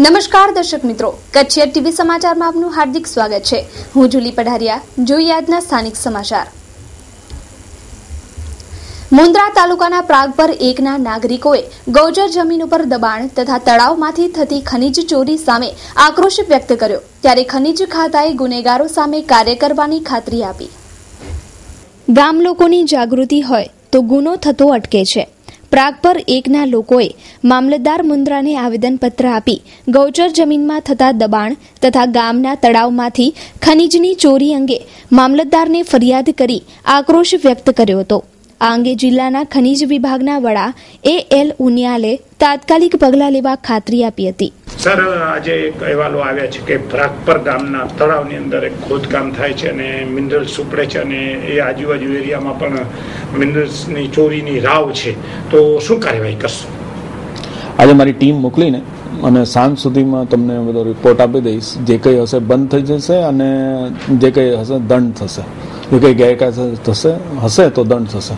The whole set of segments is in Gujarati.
નમસ્કાર દર્શક મિત્રો, કચ્છ ટીવી સમાચારમાં આપનું હાર્દિક સ્વાગત છે. હું જુલી પઢારિયા. જોઈએ આજના સ્થાનિક સમાચાર. મુન્દ્રા તાલુકાના પ્રાગપર એકના નાગરિકોએ ગૌચર જમીન ઉપર દબાણ તથા તળાવમાંથી થતી ખનીજ ચોરી સામે આક્રોશ વ્યક્ત કર્યો. ત્યારે ખનીજ ખાતાએ ગુનેગારો સામે કાર્ય કરવાની ખાતરી આપી. ગામ લોકોની જાગૃતિ હોય તો ગુનો થતો અટકે છે. પ્રાગપર એકના લોકોએ મામલતદાર મુન્દ્રાને આવેદનપત્ર આપી ગૌચર જમીનમાં થતા દબાણ તથા ગામના તળાવમાંથી ખનીજની ચોરી અંગે મામલતદારને ફરિયાદ કરી આક્રોશ વ્યક્ત કર્યો હતો. આ અંગે જિલ્લાના ખનીજ વિભાગના વડા A.L. ઉનિયાલે તાત્કાલિક પગલાં લેવા ખાતરી આપી હતી. સર, આજે એક અહેવાલો આવ્યા છે કે પ્રાગપર ગામના તળાવની અંદર એક ખોદકામ થાય છે અને મિનરલ્સ ઉપડે છે અને એ આજુબાજુ એરિયામાં પણ મિનરલ્સની ચોરીની રાવ છે. તો શું કાર્યવાહી કરશો? આજે મારી ટીમ મોકલીને અને સાંજ સુધીમાં તમને બધો રિપોર્ટ આપી દઈશ. જે કંઈ હશે બંધ થઈ જશે અને જે કંઈ હશે દંડ થશે. જે કંઈ ગેરકાયદેસર હશે તો દંડ થશે.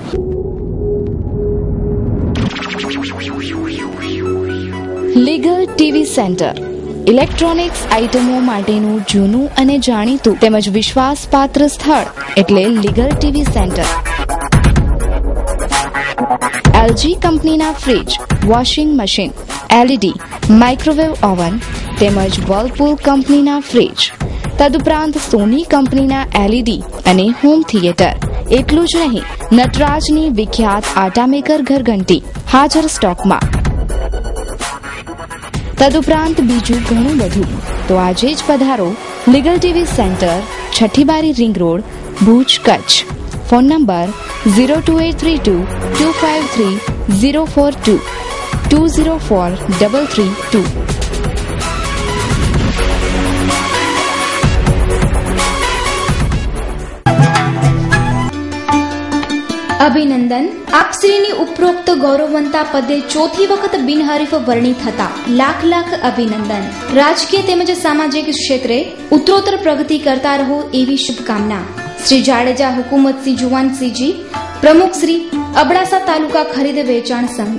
લીગલ ટીવી સેન્ટર ઇલેક્ટ્રોનિક્સ આઇટમો માટેનું જૂનું અને જાણીતું તેમજ વિશ્વાસપાત્ર સ્થળ એટલે લીગલ ટીવી સેન્ટર. LG કંપનીના fridge, washing machine, LED, microwave oven તેમજ વર્લપૂલ કંપનીના ફ્રીજ, તદુપરાંત સોની કંપનીના LED અને હોમ થિયેટર. એટલું જ નહીં, નટરાજની વિખ્યાત આટા મેકર ઘરઘંટી હાજર સ્ટોકમાં. તદુપરાંત બીજું ઘણું બધું. તો આજે જ પધારો લીગલ ટીવી સેન્ટર, છઠ્ઠી બારી ring road, Bhuj, Kutch. Phone number 02832253042 204332. અભિનંદન. આપશ્રીની ઉપરોક્ત ગૌરવવંતા પદે ચોથી વખત બિનહરીફ વરણી થતા લાખ લાખ અભિનંદન. રાજકીય તેમજ સામાજિક ક્ષેત્રે ઉત્તરોત્તર પ્રગતિ કરતા રહો એવી શુભકામના. શ્રી જાડેજા હુકુમતસિંહ જુવાનસિંહજી, પ્રમુખ શ્રી અબડાસા તાલુકા ખરીદ વેચાણ સંઘ.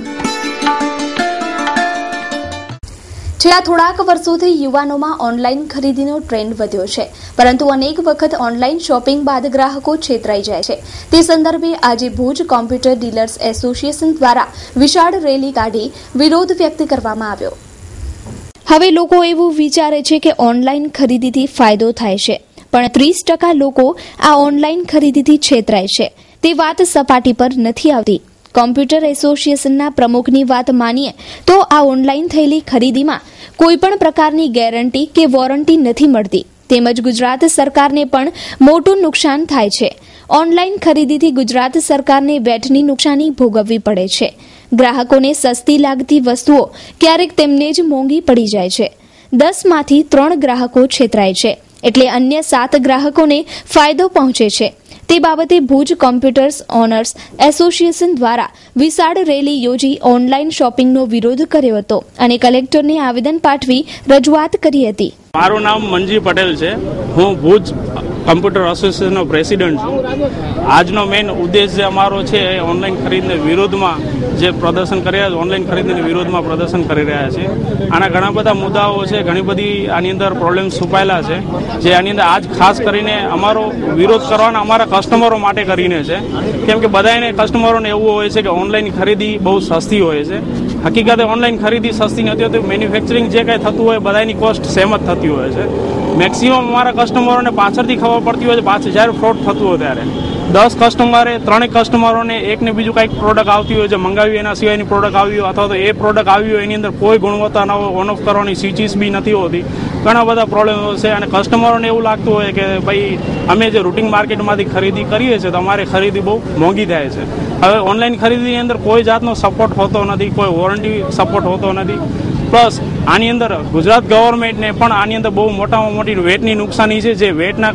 છેલ્લા થોડાક વર્ષોથી યુવાનોમાં ઓનલાઈન ખરીદીનો ટ્રેન્ડ વધ્યો છે, પરંતુ અનેક વખત ઓનલાઈન શોપિંગ બાદ ગ્રાહકો છેતરાઈ જાય છે. તે સંદર્ભે આજે ભુજ કોમ્પ્યુટર ડીલર્સ એસોસિએશન દ્વારા વિશાળ રેલી કાઢી વિરોધ વ્યક્ત કરવામાં આવ્યો. હવે લોકો એવું વિચારે છે કે ઓનલાઈન ખરીદીથી ફાયદો થાય છે, પણ 30% લોકો આ ઓનલાઈન ખરીદીથી છેતરાય છે. તે વાત સપાટી પર નથી આવતી. કોમ્પ્યુટર એસોસિએશનના પ્રમુખની વાત માનીએ તો આ ઓનલાઈન થયેલી ખરીદીમાં કોઈપણ પ્રકારની ગેરંટી કે વોરંટી નથી મળતી, તેમજ ગુજરાત સરકારને પણ મોટું નુકસાન થાય છે. ઓનલાઈન ખરીદીથી ગુજરાત સરકારને વેટની નુકસાની ભોગવવી પડે છે. ગ્રાહકોને સસ્તી લાગતી વસ્તુઓ ક્યારેક તેમને જ મોંઘી પડી જાય છે. 10માંથી 3 ગ્રાહકો છેતરાય છે, એટલે અન્ય 7 ગ્રાહકોને ફાયદો પહોંચે છે. તે બાબતે ભુજ કોમ્પ્યુટર્સ ઓનર્સ એસોસિએશન દ્વારા વિશાળ રેલી યોજી ઓનલાઈન શોપિંગનો વિરોધ કર્યો હતો અને કલેક્ટરને આવેદન પાઠવી રજૂઆત કરી હતી. મારું નામ મંજી પટેલ છે. હું ભુજ કોમ્પ્યુટર એસોસિએશનનો પ્રેસિડેન્ટ છું. આજનો મેઇન ઉદ્દેશ્ય અમારો છે ઓનલાઈન ખરીદના વિરોધમાં જે પ્રદર્શન કરી રહ્યા છે, ઓનલાઈન ખરીદના વિરોધમાં પ્રદર્શન કરી રહ્યા છે. આના ઘણા બધા મુદ્દાઓ છે, ઘણી બધી આની અંદર પ્રોબ્લેમ્સ છુપાયેલા છે, જે આની અંદર આજ ખાસ કરીને અમારો વિરોધ કરવાના અમારા કસ્ટમરો માટે કરીને છે. કેમ કે બધાને કસ્ટમરોને એવું હોય છે કે ઓનલાઈન ખરીદી બહુ સસ્તી હોય છે. હકીકતે ઓનલાઈન ખરીદી સસ્તી નથી હોતી. મેન્યુફેક્ચરિંગ જે કંઈ થતું હોય બધાની કોસ્ટ સેમ જ થતી હોય છે. મેક્સિમમ અમારા કસ્ટમરોને પાછળથી ખબર પડતી હોય છે, પાછળ જ્યારે ફ્રોડ થતું હોય ત્યારે 10 કસ્ટમરે 3 કસ્ટમરોને એકને બીજું કંઈક પ્રોડક્ટ આવતી હોય છે, મંગાવી એના સિવાયની પ્રોડક્ટ આવી હોય અથવા તો એ પ્રોડક્ટ આવી હોય એની અંદર કોઈ ગુણવત્તા ન હોય, ઓન ઓફ કરવાની સ્વિચીસ બી નથી હોતી. ઘણા બધા પ્રોબ્લેમ છે અને કસ્ટમરોને એવું લાગતું હોય કે ભાઈ અમે જે રૂટિન માર્કેટમાંથી ખરીદી કરીએ છીએ તો અમારી ખરીદી બહુ મોંઘી થાય છે. હવે ઓનલાઈન ખરીદીની અંદર કોઈ જાતનો સપોર્ટ હોતો નથી, કોઈ વોરંટી સપોર્ટ હોતો નથી. પ્લસ આની અંદર ગુજરાત ગવર્મેન્ટને પણ આની અંદર બહુ મોટામાં મોટી વેટની નુકસાની છે, જે વેટના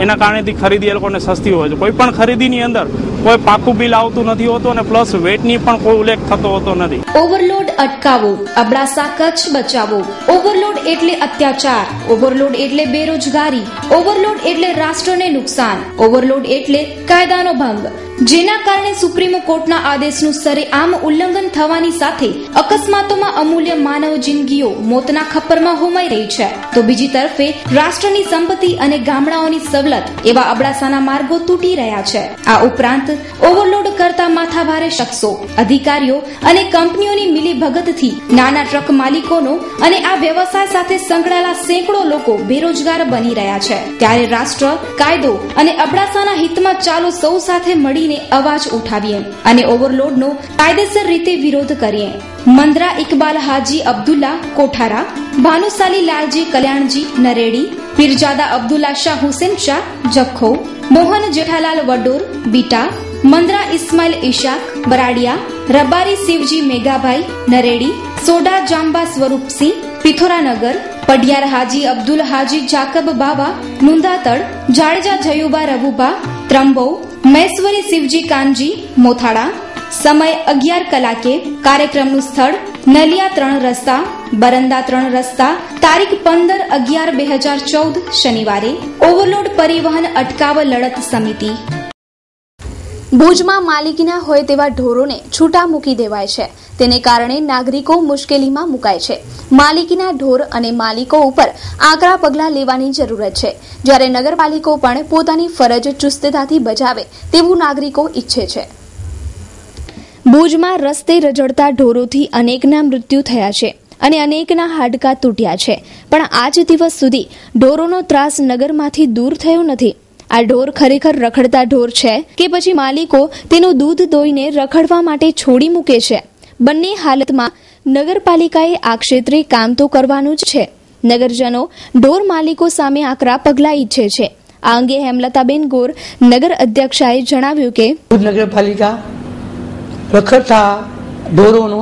એના કારણેથી ખરીદી એ લોકોને સસ્તી હોય છે. કોઈ પણ ખરીદીની અંદર કોઈ પાકું બિલ આવતું નથી હોતું અને પ્લસ વેટની પણ કોઈ ઉલ્લેખ થતો હોતો નથી. ઓવરલોડ અટકાવો, અબડાસા કચ્છ બચાવો. ઓવરલોડ એટલે અત્યાચાર, ઓવરલોડ એટલે બેરોજગારી, ઓવરલોડ એટલે રાષ્ટ્રને નુકસાન, ઓવરલોડ એટલે કાયદાનો ભંગ. જેના કારણે સુપ્રીમ કોર્ટના આદેશનું સરેઆમ ઉલ્લંઘન થવાની સાથે અકસ્માતોમાં અમૂલ્ય માનવ જિંદગી જિંદગીઓ મોતના ખપ્પરમાં હોમાઈ રહી છે, તો બીજી તરફે રાષ્ટ્રની સંપત્તિ અને ગામડાઓની સવલત એવા અબડાસાના માર્ગો તૂટી રહ્યા છે. આ ઉપરાંત ઓવરલોડ કરતા માથાભારે શખ્સો, અધિકારીઓ અને કંપનીઓની મિલીભગતથી નાના ટ્રક માલિકોનો અને આ વ્યવસાય સાથે સંકળાયેલા સેંકડો લોકો બેરોજગાર બની રહ્યા છે. ત્યારે રાષ્ટ્ર, કાયદો અને અબડાસાના હિતમાં ચાલો સૌ સાથે મળીને અવાજ ઉઠાવીએ અને ઓવરલોડનો કાયદેસર રીતે વિરોધ કરીએ. મંદરા ઇકબાલ હાજી અબ્દુલ્લા કોઠારા, ભાનુશાલી લાલજી કલ્યાણજી નરેડી, પીરજાદા અબ્દુલ્લા શાહ હુસેન શાહ જખો, મોહન જેઠાલાલ વડોર બીટા, મંદરા ઇસ્માઇલ ઇશાક બરાડિયા, રબારી શિવજી મેઘાભાઈ નરેડી, સોડા જાંબા સ્વરૂપસિંહ પિથોરાનગર, પડિયાર હાજી અબ્દુલ હાજી જાકબ બાબા મુંદાતળ, જાડેજા જયુબા રવુભા ત્રંબો, મહેશ્વરી શિવજી કાનજી મોથાળા. સમય 11 કલાકે. કાર્યક્રમનું સ્થળ નલિયા 3 રસ્તા, બરંદા 3 રસ્તા. તારીખ 15/11/2014 શનિવારે. ઓવરલોડ પરિવહન અટકાવ લડત સમિતિ. ભુજમાં માલિકીના હોય તેવા ઢોરોને છૂટા મૂકી દેવાય છે. તેને કારણે નાગરિકો મુશ્કેલીમાં મુકાય છે. માલિકીના ઢોર અને માલિકો ઉપર આકરા પગલાં લેવાની જરૂરત છે, જ્યારે નગરપાલિકો પણ પોતાની ફરજ ચુસ્તતાથી બજાવે તેવું નાગરિકો ઈચ્છે છે. ભુજમાં રસ્તે રઝળતા ઢોરોથી અનેકના મૃત્યુ થયા છે અને અનેકના હાડકાં તૂટ્યા છે, પણ આજ દિવસ સુધી ઢોરોનો ત્રાસ નગરમાંથી દૂર થયો નથી. આ ઢોર ખરેખર રખડતા ઢોર છે કે પછી માલિકો તેનું દૂધ દોઈને રખડવા માટે છોડી મૂકે છે? બંને હાલતમાં નગરપાલિકાએ આ ક્ષેત્રે કામ તો કરવાનું જ છે. નગરજનો ઢોર માલિકો સામે આકરા પગલાં ઈચ્છે છે. આ અંગે હેમલતાબેન ગોર, નગર અધ્યક્ષાએ જણાવ્યું કે ભુજ નગરપાલિકા રખડતા ઢોરોનો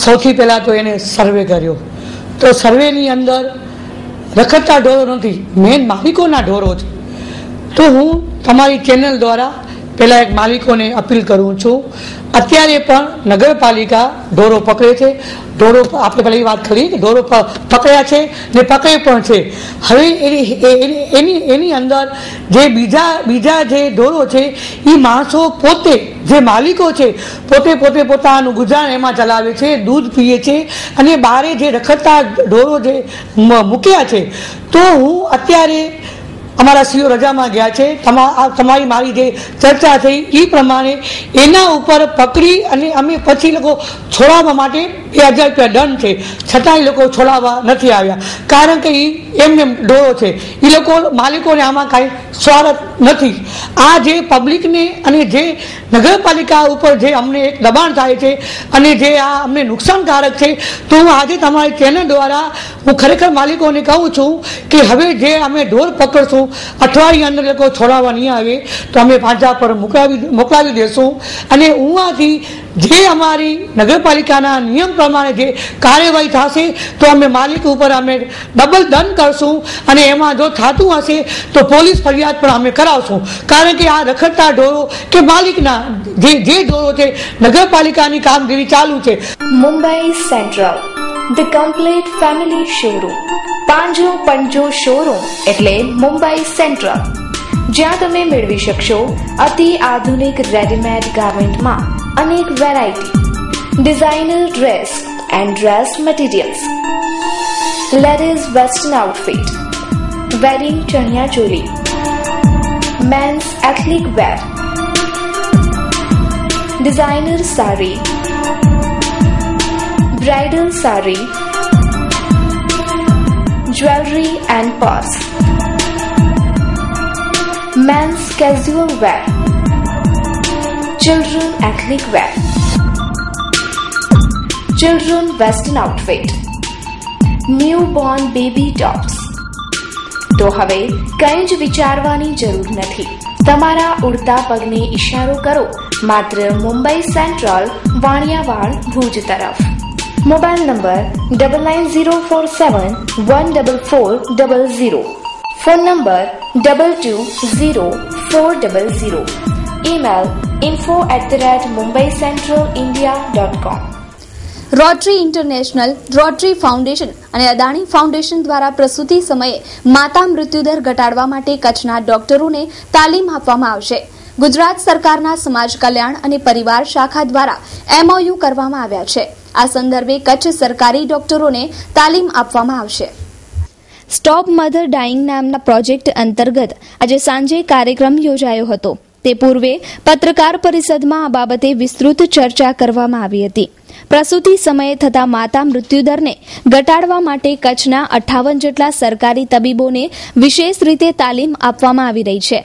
સૌથી પહેલા તો એને સર્વે કર્યો, તો સર્વેની અંદર રખડતા ઢોરો નથી, મેન માલિકોના ઢોરો છે. તો હું તમારી ચેનલ દ્વારા પહેલા એક માલિકોને અપીલ કરું છું, અત્યારે પણ નગરપાલિકા ઢોરો પકડે છે. ઢોરો આપણે પહેલી વાત કરી કે ઢોરો પકડ્યા છે ને પકડે પણ છે. હવે એની અંદર જે બીજા જે ઢોરો છે એ માણસો પોતે જે માલિકો છે પોતે પોતાનું ગુજરાન એમાં ચલાવે છે, દૂધ પીએ છે અને બહારે જે રખડતા ઢોરો જે મૂક્યા છે. તો હું અત્યારે અમારા સીઓ રજામાં ગયા છે, તમારી મારી જે ચર્ચા થઈ એ પ્રમાણે એના ઉપર પકડી અને અમે પછી લોકો છોડાવવા માટે 2000 રૂપિયા દંડ છે, છતાં એ લોકો છોડાવવા નથી આવ્યા, કારણ કે એમને ઢોરો છે. એ લોકો માલિકોને આમાં કાંઈ સ્વાર્થ નથી. આ જે પબ્લિકને અને જે નગરપાલિકા ઉપર જે અમને એક દબાણ થાય છે અને જે આ અમને નુકસાનકારક છે, તો હું આજે તમારી ચેનલ દ્વારા હું ખરેખર માલિકોને કહું છું કે હવે જે અમે ઢોર પકડશું, અઠવાડિયા અંદર લોકો છોડાવવા નહીં આવે તો અમે પાંજા પર મોકલાવી દેશું. અને ઉहाँથી જે અમારી નગરપાલિકાના નિયમ પ્રમાણે જે કાર્યવાહી થશે તો અમે માલિક ઉપર અમે ડબલ દંડ કરશું અને એમાં જો થતું હશે તો પોલીસ ફરિયાદ પણ અમે કરાવશું, કારણ કે આ રખડતા ઢોરો કે માલિકના જે ઢોરો છે નગરપાલિકાની કામગીરી ચાલુ છે. Mumbai central, the complete family showroom. પાંજો પંજો શોરૂમ એટલે મુંબઈ સેન્ટ્રલ, જ્યાં તમે મેળવી શકશો અતિ આધુનિક રેડીમેડ ગાર્મેન્ટમાં અનેક variety, designer dress and dress materials, ladies western outfit, wedding ચણિયા ચોલી, men's ethnic wear, designer sari, bridal sari, jewelry and purse, men's casual wear, children ethnic wear, children western outfit, newborn baby tops. તો હવે કંઈ જ વિચારવાની જરૂર નથી. તમારા ઉડતા પગને ઇશારો કરો માત્ર મુંબઈ સેન્ટ્રલ, વાણિયાવાડ, ભુજ તરફ. Mobile number 9947144000, phone number 220400, email info@mumbaicentralindia.com. Rotary international, rotary foundation અને અદાણી ફાઉન્ડેશન દ્વારા પ્રસૂતિ સમયે માતા મૃત્યુદર ઘટાડવા માટે કચ્છના ડોક્ટરોને તાલીમ આપવામાં આવશે. ગુજરાત સરકારના સમાજ કલ્યાણ અને પરિવાર શાખા દ્વારા MOU કરવામાં આવ્યા છે. આ સંદર્ભે કચ્છ સરકારી ડોક્ટરોને તાલીમ આપવામાં આવશે. સ્ટોપ મધર ડાઇંગ નામના પ્રોજેક્ટ અંતર્ગત આજે સાંજે કાર્યક્રમ યોજાયો હતો. તે પૂર્વે પત્રકાર પરિષદમાં આ બાબતે વિસ્તૃત ચર્ચા કરવામાં આવી હતી. પ્રસૂતિ સમયે થતા માતા મૃત્યુદરને ઘટાડવા માટે કચ્છના 58 જેટલા સરકારી તબીબોને વિશેષ રીતે તાલીમ આપવામાં આવી રહી છે.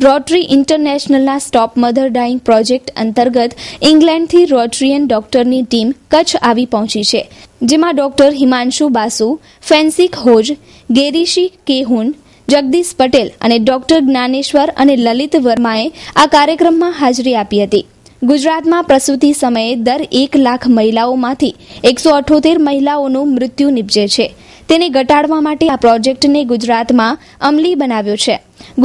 રોટરી ઇન્ટરનેશનલના સ્ટોપ મધર ડાઇંગ પ્રોજેક્ટ અંતર્ગત ઇંગ્લેન્ડથી રોટરીયન ડોક્ટરની ટીમ કચ્છ આવી પહોંચી છે, જેમાં ડોક્ટર હિમાંશુ બાસુ, ફેન્સિક હોજ, ગેરીશી કેહુન, જગદીશ પટેલ અને ડોક્ટર જ્ઞાનેશ્વર અને લલિત વર્માએ આ કાર્યક્રમમાં હાજરી આપી હતી. ગુજરાતમાં પ્રસૂતિ સમયે દર 1 લાખ મહિલાઓમાંથી 178 મહિલાઓનું મૃત્યુ નિપજે છે. તેને ઘટાડવા માટે આ પ્રોજેક્ટને ગુજરાતમાં અમલી બનાવ્યો છે.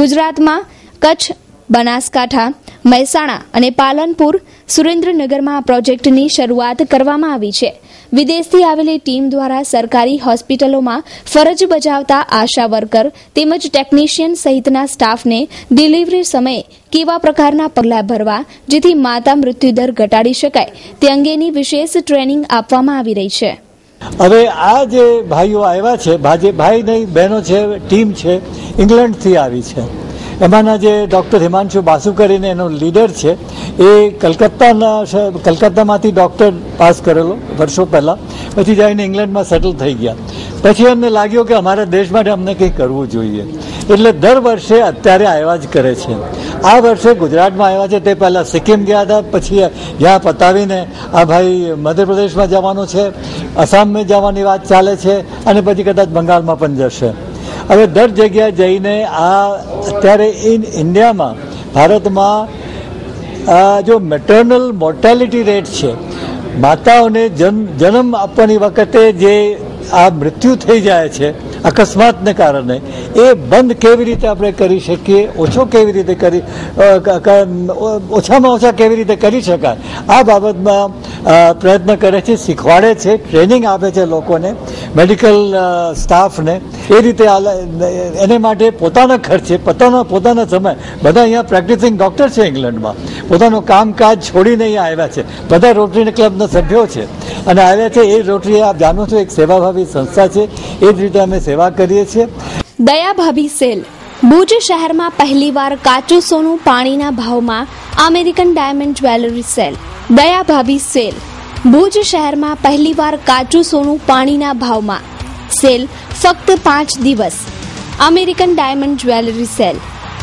ગુજરાતમાં કચ્છ, બનાસકાંઠા, મહેસાણા અને પાલનપુર, સુરેન્દ્રનગરમાં આ પ્રોજેક્ટની શરૂઆત કરવામાં આવી છે. વિદેશથી આવેલી ટીમ દ્વારા સરકારી હોસ્પિટલોમાં ફરજ બજાવતા આશા વર્કર તેમજ ટેકનિશિયન સહિતના સ્ટાફને ડિલિવરી સમયે કેવા પ્રકારના પગલાં ભરવા જેથી માતા મૃત્યુદર ઘટાડી શકાય તે અંગેની વિશેષ ટ્રેનિંગ આપવામાં આવી રહી છે. હવે આ જે ભાઈઓ આવ્યા છે, ભાઈ નહીં બહેનો છે, ટીમ છે, ઇંગ્લેન્ડથી આવી છે. એમાંના જે ડૉક્ટર હિમાંશુ બાસુ કરીને એનો લીડર છે, એ કલકત્તામાંથી ડૉક્ટર પાસ કરેલો વર્ષો પહેલાં, પછી જઈને ઇંગ્લેન્ડમાં સેટલ થઈ ગયા. પછી અમને લાગ્યો કે અમારા દેશ માટે અમને કંઈ કરવું જોઈએ, એટલે દર વર્ષે અત્યારે આવ્યા જ કરે છે. આ વર્ષે ગુજરાતમાં આવ્યા છે. તે પહેલાં સિક્કિમ ગયા હતા, પછી જ્યાં પતાવીને આ ભાઈ મધ્યપ્રદેશમાં જવાનું છે, આસામમાં જવાની વાત ચાલે છે અને પછી કદાચ બંગાળમાં પણ જશે. હવે દર જગ્યાએ જઈને આ અત્યારે ઇન્ડિયામાં, ભારતમાં જો મેટર્નલ મોર્ટાલિટી રેટ છે, માતાઓને જન્મ આપવાની વખતે જે આ મૃત્યુ થઈ જાય છે અકસ્માતને કારણે, એ બંધ કેવી રીતે આપણે કરી શકીએ, ઓછામાં ઓછા કેવી રીતે કરી શકાય, આ બાબતમાં પ્રયત્ન કરે છે, શીખવાડે છે, ટ્રેનિંગ આપે છે લોકોને, મેડિકલ સ્ટાફને. એ રીતે એને માટે પોતાના ખર્ચે, પોતાના સમય, બધા અહીંયા પ્રેક્ટિસિંગ ડૉક્ટર છે ઇંગ્લેન્ડમાં, પોતાનું કામકાજ છોડીને અહીંયા આવ્યા છે. બધા રોટરી ક્લબના સભ્યો છે અને આવ્યા છે. એ રોટરી આપ જાણો છો એક સેવાભાવી સંસ્થા છે. એ જ રીતે અમે સેવા કરીએ છીએ. દયાભાભી સેલ. ભુજ શહેરમાં પહેલીવાર કાચું સોનું પાણીના ભાવમાં American diamond jewellery sale. Dayabhabhi sale. Bhuj શહેરમાં પહેલીવાર કાચું સોનું પાણીના ભાવમાં સેલ. ફક્ત 5 દિવસ. American diamond jewellery cell.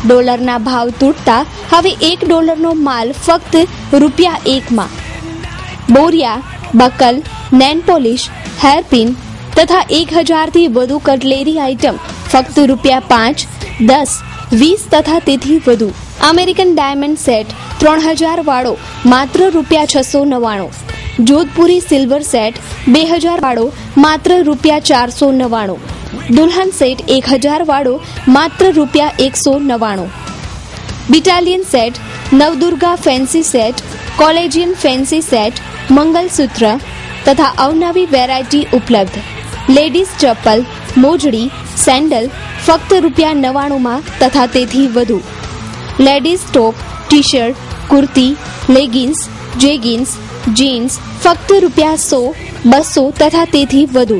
ડોલરના ભાવ તૂટતા હવે $1નો માલ ફક્ત ₹1 બોરિયા, બકલ, નેન પોલિશ, હેરપિન તથા 1000થી વધુ કટલેરી આઇટમ ફક્ત ₹5, 10, 20 તથા તેથી વધુ. અમેરિકન ડાયમંડ સેટ 3000 વાળો માત્ર ₹699. જોધપુરી સિલ્વર સેટ 2000 વાળો માત્ર ₹499. દુલ્હન સેટ 1000 વાળો માત્ર ₹199. બિટાલિયન set, Navdurga fancy set, collegian fancy set, mangalsutra તથા અવનવી વેરાયટી ઉપલબ્ધ. લેડીઝ ચપ્પલ, મોજડી, સેન્ડલ ફક્ત ₹99 તથા તેથી વધુ. Ladies top, T shirt, kurti, leggings, jeggings, jeans ફક્ત ₹100, 200 તથા તેથી વધુ.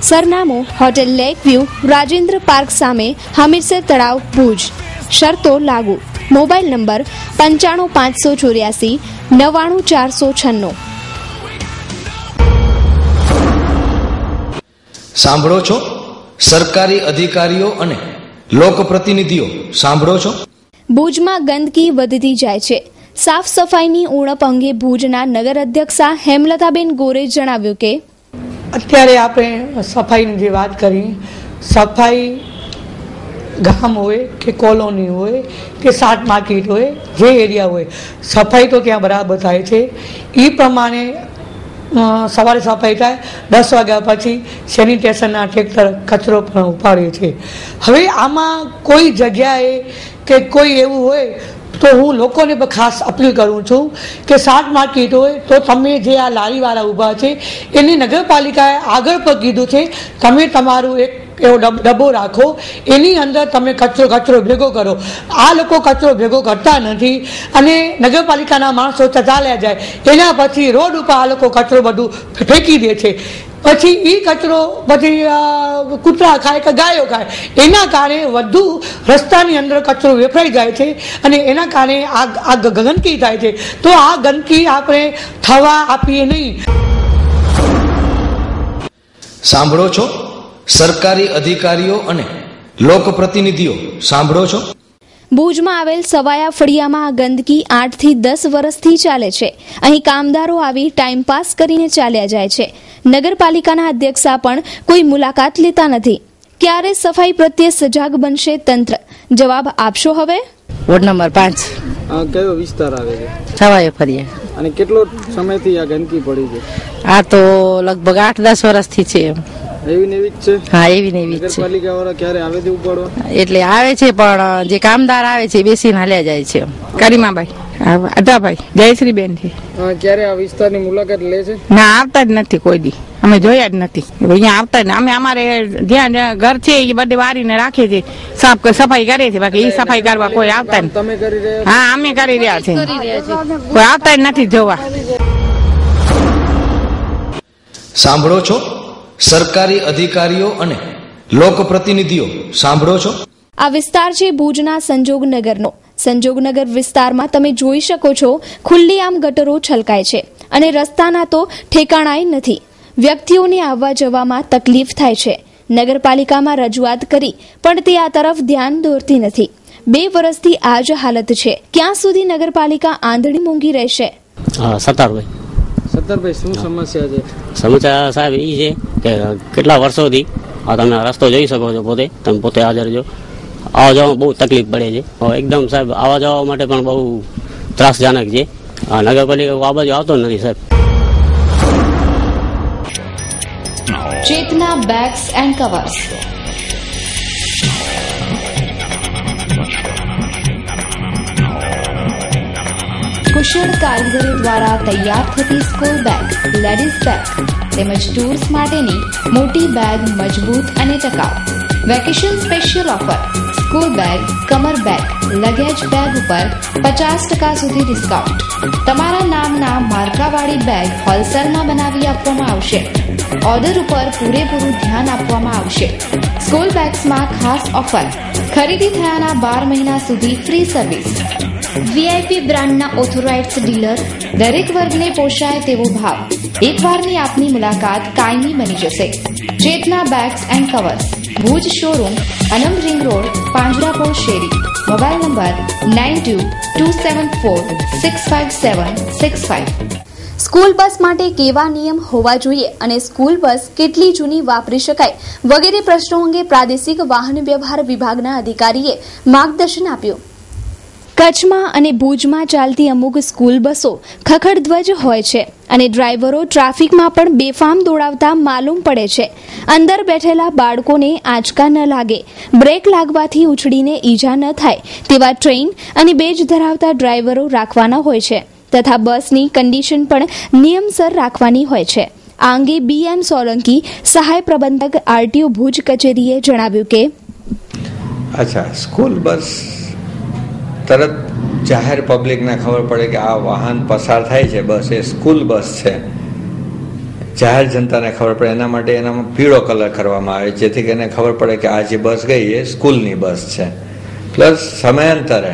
સરનામું hotel lake view, Rajendra park સામે, હમીરસર તળાવ, ભુજ. શરતો લાગુ. Mobile number 95584 99496. સાંભળો છો? સરકારી અધિકારીઓ અને લોકપ્રતિનિધિઓ સાંભળો છો? ભુજમાં ગંદકી વધતી જાય છે. સાફ સફાઈની ઉણપ અંગે ભુજના નગર અધ્યક્ષા હેમલતાબેન ગોરે જણાવ્યું કે અત્યારે આપણે સફાઈની જે વાત કરી, સફાઈ ગામ હોય કે કોલોની હોય કે શાક માર્કેટ હોય, જે એરિયા હોય, સફાઈ તો ત્યાં બરાબર થાય છે. એ પ્રમાણે સવારે સફાઈ થાય, 10 વાગ્યા પછી સેનિટેશનના ટ્રેક્ટર કચરો પણ ઉપાડે છે. હવે આમાં કોઈ જગ્યાએ કે કોઈ એવું હોય તો હું લોકોને ખાસ અપીલ કરું છું કે શાક માર્કેટ હોય તો તમે જે આ લારીવાળા ઊભા છે એની નગરપાલિકાએ આગળ પણ કીધું છે, તમે તમારું એક એવો ડબ્બો રાખો, એની અંદર તમે કચરો ભેગો કરો. આ લોકો કચરો ભેગો કરતા નથી અને નગરપાલિકાના માણસો ચાલ્યા જાય, એના પછી રોડ ઉપર આ લોકો કચરો બધું ફેંકી દે છે. પછી એ કચરો પછી કૂતરા ખાય કે ગાયો ખાય, એના કારણે વધુ રસ્તાની અંદર કચરો વેફરાઈ જાય છે અને એના કારણે આ ગંદકી થાય છે. તો આ ગંદકી આપણે થવા આપીએ નહીં. સાંભળો છો સરકારી અધિકારીઓ અને લોકપ્રતિનિધિઓ, સાંભળો છો. ભુજમાં આવેલ સવાયા ફળિયામાં આ ગંદકી 8 થી 10 વર્ષથી ચાલે છે. અહીં કામદારો આવી ટાઈમપાસ કરીને ચાલ્યા જાય છે. નગરપાલિકાના અધ્યક્ષા પણ કોઈ મુલાકાત લેતા નથી. ક્યારે સફાઈ પ્રત્યે સજાગ બનશે તંત્ર? જવાબ આપશો હવે. Ward number 5. કયો વિસ્તાર આવે છે? સવાયા ફળિયા. અને કેટલો સમયથી આ ગંદકી પડી છે? આ તો લગભગ 8-10 વર્ષથી છે. એવી ને એવી જ છે? હા, એવી ને એવી જ છે. નગરપાલિકા વાળા ક્યારે આવે છે ઉપાડવા? એટલે આવે છે પણ જે કામદાર આવે છે બેસીને હાલ્યા જાય છે. કરીમાભાઈ, અદાભાઈ, જયશ્રીબેન છે. ક્યારે આ વિસ્તારની મુલાકાત લે છે? ના, આવતા જ નથી કોઈ દી. અમે જોયા જ નથી અહીંયા આવતા. અમે અમારે જ્યાં ઘર છે એ બધે વારીને રાખે છે, સફાઈ કરે છે, બાકી એ સફાઈ કરવા કોઈ આવતા નથી. તમે કરી રહ્યા? હા, અમે કરી રહ્યા છે. કોઈ આવતા જ નથી જોવા. સાંભળો છો સરકારી અધિકારીઓ અને લોકપ્રતિનિધિઓ, સાંભળો છો. આ વિસ્તાર છે ભુજના સંજોગનગરનો. સંજોગનગર વિસ્તારમાં તમે જોઈ શકો છો ખુલ્લી આમ ગટરો છલકાય છે અને રસ્તાના તો ઠેકાણાય નથી. વ્યક્તિઓને આવવા જવામાં તકલીફ થાય છે. નગરપાલિકામાં રજૂઆત કરી પણ તે આ તરફ ધ્યાન દોરતી નથી. 2 વર્ષથી આ જ હાલત છે. ક્યાં સુધી નગરપાલિકા આંધળી મૂંગી રહેશે? સત્તરભાઈ, શું સમસ્યા છે? સમસ્યા સાહેબ એ છે કે કેટલા વર્ષોથી આ તમે રસ્તો જોઈ શકો છો, તમે પોતે હાજર છો, આવવા જવામાં બહુ તકલીફ પડે છે. એકદમ સાહેબ આવવા જવા માટે પણ બહુ ત્રાસજનક છે. નગરપાલિકા આ બાજુ આવતો નથી સાહેબ. ચેતના બેગ્સ એન્ડ કવર્સ. કુશળ કારીગરો દ્વારા તૈયાર થતી સ્કૂલ બેગ, લેડીઝ બેગ તેમજ ટૂર્સ માટેની મોટી બેગ મજબૂત અને ટકાઉ. Vacation special offer. School bag, કમર બેગ, લગેજ બેગ ઉપર 50% સુધી ડિસ્કાઉન્ટ. તમારા નામના માર્કાવાળી બેગ હોલસેલમાં બનાવી આપવામાં આવશે. ઓર્ડર ઉપર પૂરેપૂરું ધ્યાન આપવામાં આવશે. સ્કૂલ બેગ્સમાં ખાસ ઓફર. ખરીદી થયાના 12 મહિના સુધી ફ્રી સર્વિસ. વીઆઈપી બ્રાન્ડના ઓથોરાઇઝ્ડ ડીલર. દરેક વર્ગને પોષાય તેવો ભાવ. એકવારની આપની મુલાકાત કાયમી બની જશે. Chetna bags and covers, Bhuj showroom, Anam ring road, Panjrapol શેરી. Mobile number 9227465765. સ્કૂલ બસ માટે કેવા નિયમ હોવા જોઈએ અને સ્કૂલ બસ કેટલી જૂની વાપરી શકાય વગેરે પ્રશ્નો અંગે પ્રાદેશિક વાહન વ્યવહાર વિભાગના અધિકારીએ માર્ગદર્શન આપ્યું. કચ્છમાં અને ભુજમાં ચાલતી અમુક સ્કૂલ બસો ખખડધ્વજ હોય છે અને ડ્રાઈવરો ટ્રાફિકમાં પણ બેફામ દોડાવતા માલુમ પડે છે. અંદર બેઠેલા બાળકોને આંચકા ન લાગે, બ્રેક લાગવાથી ઉછળીને ઈજા ન થાય તેવા ટ્રેન અને બેજ ધરાવતા ડ્રાઈવરો રાખવાના હોય છે તથા બસની કન્ડિશન પણ નિયમસર રાખવાની હોય છે. આ અંગે BM સોલંકી, સહાય પ્રબંધક, RTO ભુજ કચેરીએ જણાવ્યું કે સ્કૂલ બસ તરત જાહેર પબ્લિકને ખબર પડે કે આ વાહન પસાર થાય છે, બસ એ સ્કૂલ બસ છે. જાહેર જનતાને ખબર પડે એના માટે એનામાં પીળો કલર કરવામાં આવે જેથી કરીને ખબર પડે કે આ જે બસ ગઈ એ સ્કૂલની બસ છે. પ્લસ સમયાંતરે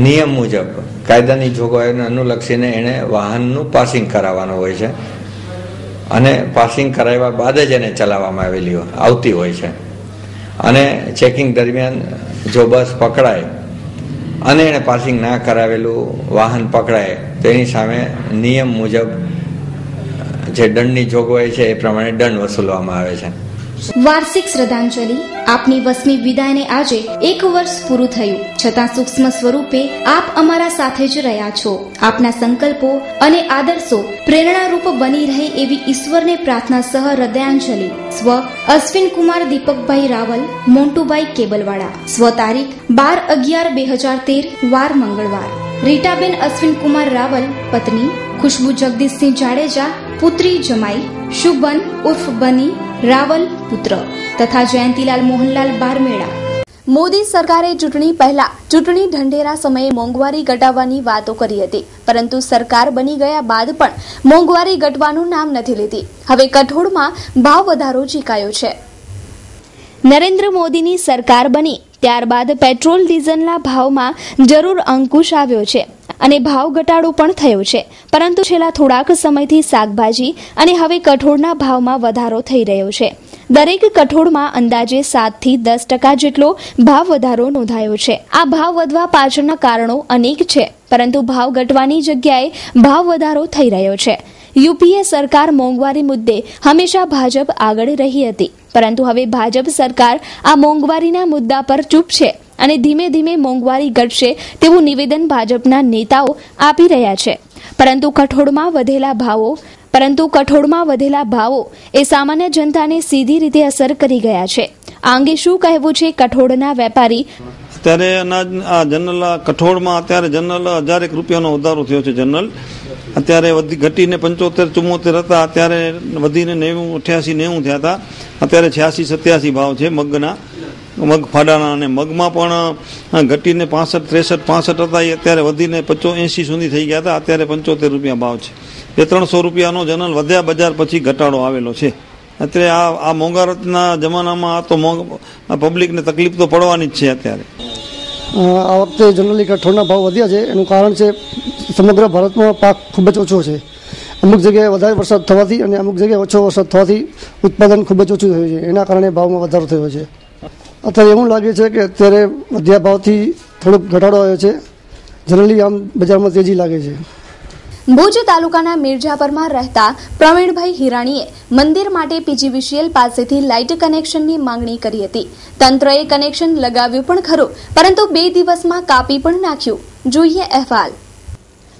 નિયમ મુજબ કાયદાની જોગવાઈઓને અનુલક્ષીને એણે વાહનનું પાસિંગ કરાવવાનું હોય છે અને પાસિંગ કરાવ્યા બાદ જ એને ચલાવવામાં આવતી હોય છે. અને ચેકિંગ દરમિયાન જો બસ પકડાય અને એણે પાસિંગ ના કરાવેલું વાહન પકડાય તો એની સામે નિયમ મુજબ જે દંડની જોગવાઈ છે એ પ્રમાણે દંડ વસૂલવામાં આવે છે. વાર્ષિક શ્રદ્ધાંજલિ. આપની 8મી વિદાયને આજે 1 વર્ષ પૂરું થયું છતાં સૂક્ષ્મ સ્વરૂપે આપ અમારા સાથે જ રહ્યા છો. આપના સંકલ્પો અને આદર્શો પ્રેરણારૂપ બની રહે એવી ઈશ્વરને પ્રાર્થના સહ હૃદયાંજલિ. સ્વ અશ્વિન કુમાર દીપકભાઈ રાવલ, મોન્ટુભાઈ કેબલવાડા. સ્વ તારીખ 12/11/2013 વાર મંગળવાર. રીટાબેન અશ્વિન કુમાર રાવલ, પત્ની. ખુશ્બુ જગદીશસિંહ જાડેજા, પુત્રી જમાઈ. શુભન ઉર્ફ બની રાવલ, પુત્ર તથા જયંતીલાલ મોહનલાલ બારમેડા. મોદી સરકારે ચૂંટણી પહેલા ચૂંટણી ઢંઢેરા સમયે મોંઘવારી ઘટાડવાની વાતો કરી હતી, પરંતુ સરકાર બની ગયા બાદ પણ મોંઘવારી ઘટવાનું નામ નથી લેતી. હવે કઠોળમાં ભાવ વધારો ઝીકાયો છે. નરેન્દ્ર મોદીની સરકાર બની ત્યારબાદ પેટ્રોલ ડીઝલના ભાવમાં જરૂર અંકુશ આવ્યો છે અને ભાવ ઘટાડો પણ થયો છે, પરંતુ છેલ્લા થોડાક સમયથી શાકભાજી અને હવે કઠોળના ભાવમાં વધારો થઈ રહ્યો છે. દરેક કઠોળમાં અંદાજે 7 થી 10% જેટલો ભાવ વધારો નોંધાયો છે. આ ભાવ વધવા પાછળના કારણો અનેક છે, પરંતુ ભાવ ઘટવાની જગ્યાએ ભાવ વધારો થઈ રહ્યો છે. યુપીએ સરકાર મોંઘવારી મુદ્દે હંમેશા ભાજપ આગળ રહી હતી, પરંતુ હવે ભાજપ સરકાર આ મોંઘવારીના મુદ્દા પર ચૂપ છે અને ધીમે ધીમે મોંઘવારી ઘટશે તેવું નિવેદન ભાજપના નેતાઓ આપી રહ્યા છે. પરંતુ કઠોળમાં વધેલા ભાવો એ સામાન્ય જનતાને સીધી રીતે અસર કરી ગયા છે. આ અંગે શું કહેવું છે કઠોળના વેપારી? અત્યારે અનાજ આ જનરલ કઠોળમાં અત્યારે જનરલ 1000 રૂપિયાનો વધારો થયો છે. જનરલ અત્યારે ઘટીને 75-74 હતા, અત્યારે વધીને 88-90 થયા હતા. અત્યારે 86-87 ભાવ છે મગના, મગ ફાડાના. અને મગમાં પણ ઘટીને 65-63-65 હતા, એ અત્યારે વધીને 80 સુધી થઈ ગયા હતા. અત્યારે 75 રૂપિયા ભાવ છે. 200-300 રૂપિયાનો જનરલ વધ્યા બજાર પછી ઘટાડો આવેલો છે. અત્યારે આ મોંઘવારીના જમાનામાં તો પબ્લિકને તકલીફ તો પડવાની જ છે. અત્યારે આ વખતે જનરલી કઠોળના ભાવ વધ્યા છે. એનું કારણ છે સમગ્ર ભારતમાં પાક ખૂબ જ ઓછો છે. અમુક જગ્યાએ વધારે વરસાદ થવાથી અને અમુક જગ્યાએ ઓછો વરસાદ થવાથી ઉત્પાદન ખૂબ જ ઓછું થયું છે. એના કારણે ભાવમાં વધારો થયો છે. અત્યારે એવું લાગે છે કે અત્યારે વધ્યા ભાવથી થોડોક ઘટાડો આવ્યો છે. જનરલી આમ બજારમાં તેજી લાગે છે. ભુજ તાલુકાના મિર્જાપરમાં રહેતા પ્રવીણભાઈ હિરાણીએ મંદિર માટે પીજીવીસીએલ પાસેથી લાઇટ કનેક્શનની માંગણી કરી હતી. તંત્રએ કનેક્શન લગાવ્યું પણ ખરું, પરંતુ 2 દિવસમાં કાપી પણ નાખ્યું. જોઈએ અહેવાલ.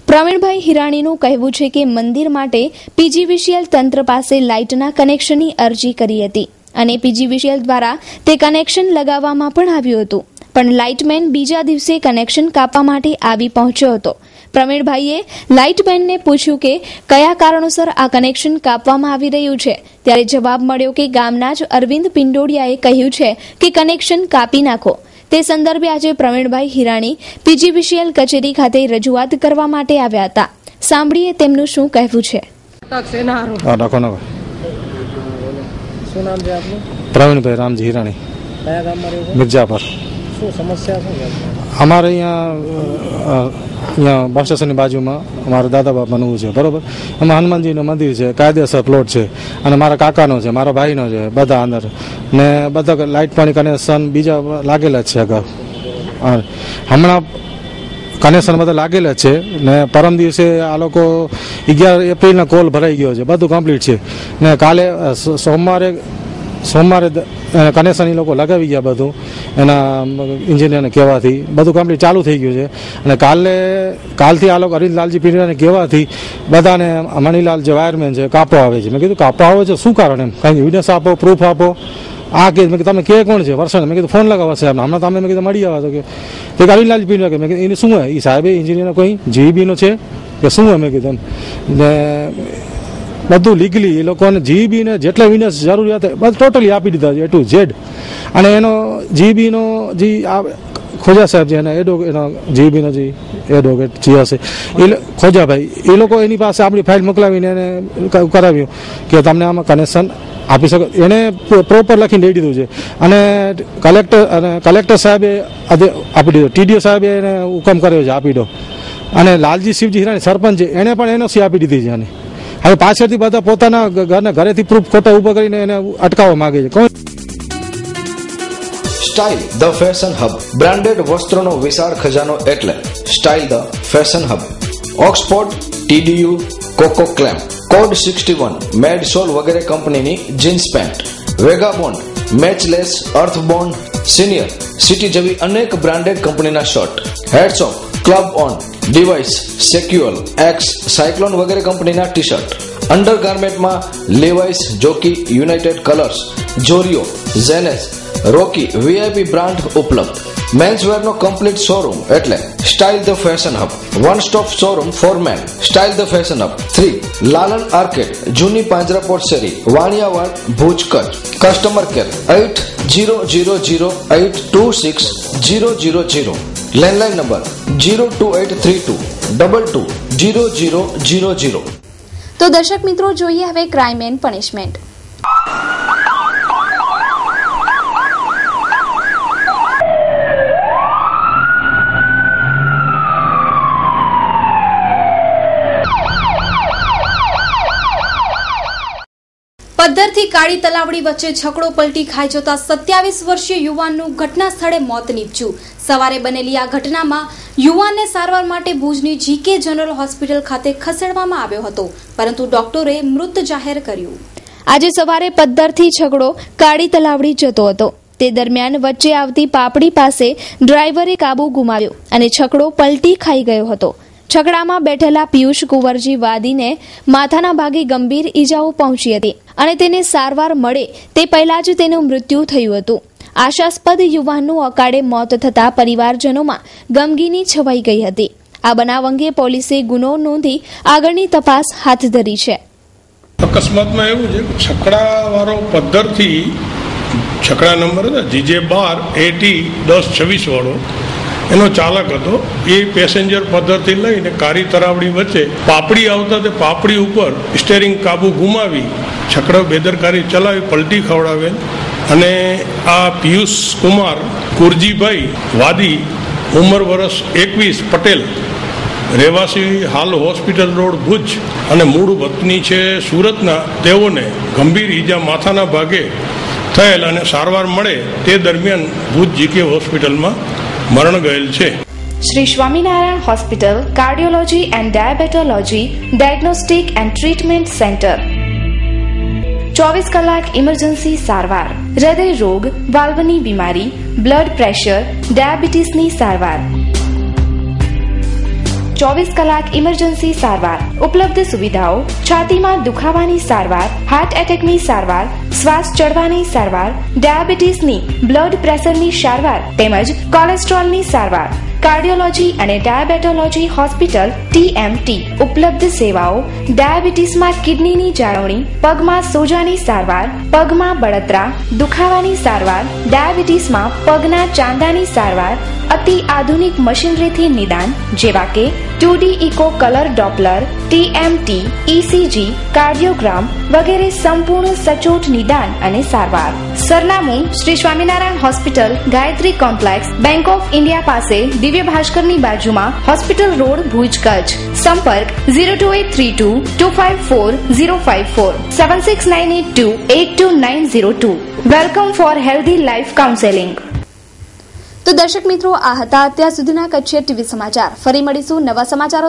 પ્રવીણભાઈ હિરાણીનું કહેવું છે કે મંદિર માટે પીજીવીસીએલ તંત્ર પાસે લાઇટના કનેક્શનની અરજી કરી હતી અને પીજીવીસીએલ દ્વારા તે કનેક્શન લગાવવામાં પણ આવ્યું હતું, પણ લાઇટમેન બીજા દિવસે કનેક્શન કાપવા માટે આવી પહોંચ્યો હતો. પ્રવીણભાઈએ લાઇટમેનને પૂછ્યું કે કયા કારણોસર આ કનેક્શન કાપવામાં આવી રહ્યું છે, ત્યારે જવાબ મળ્યો કે ગામના જ અરવિંદ પિંડોડિયાએ કહ્યું છે કે કનેક્શન કાપી નાખો. તે સંદર્ભે આજે પ્રવીણભાઈ હિરાણી પીજીવીસીએલ કચેરી ખાતે રજૂઆત કરવા માટે આવ્યા હતા. સાંભળીએ તેમનું શું કહેવું છે. પ્રવીણભાઈ રામજી હિરાણી, મિર્જાપર. અમારે અહીંયા બસ સ્ટેશનની બાજુમાં અમારા દાદા બાપાનું છે, બરોબર. એમાં હનુમાનજીનું મંદિર છે, કાયદેસર પ્લોટ છે, અને મારા કાકાનો છે, મારા ભાઈનો છે, બધા અંદર ને બધા લાઇટ પાણી કનેક્શન બીજા લાગેલા જ છે. અગાઉ હમણાં કનેક્શન બધા લાગેલા જ છે ને પરમ દિવસે આ લોકો 11 એપ્રિલના કોલ ભરાઈ ગયો છે, બધું કમ્પ્લીટ છે. ને કાલે સોમવારે કનેક્શન એ લોકો લગાવી ગયા, બધું એના ઇન્જિનિયરને કહેવાથી બધું કમ્પ્લીટ ચાલુ થઈ ગયું છે. અને કાલથી આ લોકો અરવિંદલાલજી પીડિયાને કહેવાથી બધાને મણીલાલ જે વાયરમેન છે કાપવા આવે છે. મેં કીધું કાપવા આવે છે શું કારણ? એમ કંઈ એવિડન્સ આપો, પ્રૂફ આપો. આ કે મેં તમે કે કોણ છે વર્ષ? મેં કીધું ફોન લગાવવા સાહેબ, હમણાં તમે મેં કીધું મળી આવ્યા તો કે અરવિંદલાલજી પીડિયા કે મેં કીધું એને શું હોય? એ સાહેબ ઇન્જિનિયર કોઈ જીબીનો છે કે શું હોય? મેં કીધું ને બધું લીગલી એ લોકોને જીબીને જેટલા વિનસ જરૂરિયાત બધું ટોટલી આપી દીધા છે, A to Z. અને એનો જીબીનો જે ખોજા સાહેબ છે એના એનો જીબીનો જે એડવોકેટ જે હશે એ ખોજાભાઈ, એ લોકો એની પાસે આપણી ફાઇલ મોકલાવીને એને કરાવ્યું કે તમને આમાં કનેક્શન આપી શકો. એને પ્રોપર લખીને દઈ દીધું છે. અને કલેક્ટર સાહેબે આપી દીધો, ટીડીઓ સાહેબે એને હુકમ કર્યો છે આપી દો. અને લાલજી શિવજી હિરાણી સરપંચ છે, એને પણ એનઓસી આપી દીધી છે. અને હવે પાછળથી બધા પોતાના ઘરેથી પ્રૂફ ખોટા ઉભા કરીને એને અટકાવવા માંગે છે. Style the fashion hub, branded વસ્ત્રોનો વિશાળ ખજાનો એટલે style the fashion hub. Oxford, TDU, Coco ક્લેમ, કોડ 61, મેડ સોલ વગેરે કંપનીની જીન્સ પેન્ટ, વેગાબોન્ડ, મેચલેસ, અર્થબોન્ડ, સિનિયર, સિટી જેવી અનેક બ્રાન્ડેડ કંપનીના શર્ટ, હેડસોપ, ક્લબ ઓન, ડિવાઇસ, સેક્યુઅલ, એક્સ, સાયક્લોન વગેરે કંપનીના ટી શર્ટ, અંડરગાર્મેન્ટમાં લેવાઇસ, જોકી, યુનાઇટેડ કલર્સ, જોરિયો, ઝેનેસ, રોકી, VIP બ્રાન્ડ ઉપલબ્ધ. મેન્સવેર નો કમ્પ્લીટ શોરૂમ એટલે style the fashion hub. One stop showroom for men, style the fashion hub. 3 Lalan arcade, જૂની પાંજરાપોળ શેરી, Vaniyawad, Bhuj, Kutch. Customer care 8000826000. Landline number 02832220000. તો દર્શક મિત્રો, જોઈએ હવે ક્રાઇમ એન્ડ પનિશમેન્ટ. પદ્ધરથી કાળી તલાવડી વચ્ચે ઝઘડો પલટી ખાઈ જતા 27 વર્ષીય યુવાનનું ઘટના સ્થળે મોત નીપજ્યું. સવારે બનેલી આ ઘટનામાં યુવાનને સારવાર માટે ભુજની જીકે જનરલ હોસ્પિટલ ખાતે ખસેડવામાં આવ્યો હતો, પરંતુ ડોક્ટરે મૃત જાહેર કર્યું. આજે સવારે પદ્ધરથી ઝઘડો કાળી તલાવડી જતો હતો. તે દરમિયાન વચ્ચે આવતી પાપડી પાસે ડ્રાઈવરે કાબુ ગુમાવ્યો અને ઝઘડો પલટી ખાઈ ગયો હતો. ઝઘડામાં બેઠેલા પિયુષ કુંવરજી વાદીને માથાના ભાગે ગંભીર ઈજાઓ પહોંચી હતી અને તેને સારવાર મળે તે પહેલા જ તેનું મૃત્યુ થયું હતું. આશાસ્પદ યુવાનનું અકાળે મોત થતા પરિવારજનોમાં ગમગીની છવાઈ ગઈ હતી. આ બનાવ અંગે પોલીસે ગુનો નોંધી આગળની તપાસ હાથ ધરી છે. અકસ્માતમાં એવું છે, છકડાવાળો પદ્ધરથી છકડા નંબર હતા GJ12 AT 1026 વાળો એનો ચાલક હતો. એ પેસેન્જર પદ્ધરથી લઈને કાળી તરાવડી વચ્ચે પાપડી આવતા તે પાપડી ઉપર સ્ટેરિંગ કાબુ ગુમાવી છકડો બેદરકારી ચલાવી પલટી ખવડાવેલ અને આ પિયુષ કુમાર કુરજીભાઈ વાદી, ઉંમર વર્ષ 21, પટેલ, રહેવાસી હાલ હોસ્પિટલ રોડ ભુજ અને મૂળ વતની છે સુરતના, તેઓને ગંભીર ઈજા માથાના ભાગે થયેલ અને સારવાર મળે તે દરમિયાન ભુજ જીકે હોસ્પિટલમાં મરણ ગયેલ છે. Shri Swaminarayan hospital cardiology and diabetology diagnostic and treatment centre. 24 કલાક ઇમરજન્સી સારવાર, હૃદય રોગ, વાલ્વની બીમારી, બ્લડ પ્રેશર, ડાયાબિટીસની સારવાર. 24 કલાક ઇમરજન્સી સારવાર. ઉપલબ્ધ સુવિધાઓ: છાતીમાં દુખાવાની સારવાર, હાર્ટ એટેકની સારવાર, શ્વાસ ચડવાની સારવાર, ડાયાબિટીસની, બ્લડ પ્રેશરની સારવાર તેમજ કોલેસ્ટ્રોલની સારવાર. કાર્ડિયોલોજી અને ડાયાબેટોલોજી હોસ્પિટલ TMT. ઉપલબ્ધ સેવાઓ: ડાયાબિટીસમાં કિડનીની જાળવણી, પગમાં સોજાની સારવાર, પગમાં બળતરા, દુખાવાની સારવાર, ડાયાબિટીસમાં પગના ચાંદાની સારવાર, અતિ આધુનિક મશીનરીથી નિદાન જેવા કે 2D echo colour Doppler, TMT, ECG, cardiogram વગેરે સંપૂર્ણ સચોટ નિદાન અને સારવાર. સરનામું: Shri Swaminarayan hospital, Gayatri complex, bank of India પાસે, દિવ્ય ભાસ્કરની બાજુમાં, હોસ્પિટલ રોડ, ભુજ, કચ્છ. સંપર્ક 02832 254054 76982 82902. Welcome four healthy life counselling. તો દર્શક મિત્રો, આ હતા અત્યાર સુધીના કચ્છ ટીવી સમાચાર. ફરી મળીશું નવા સમાચારો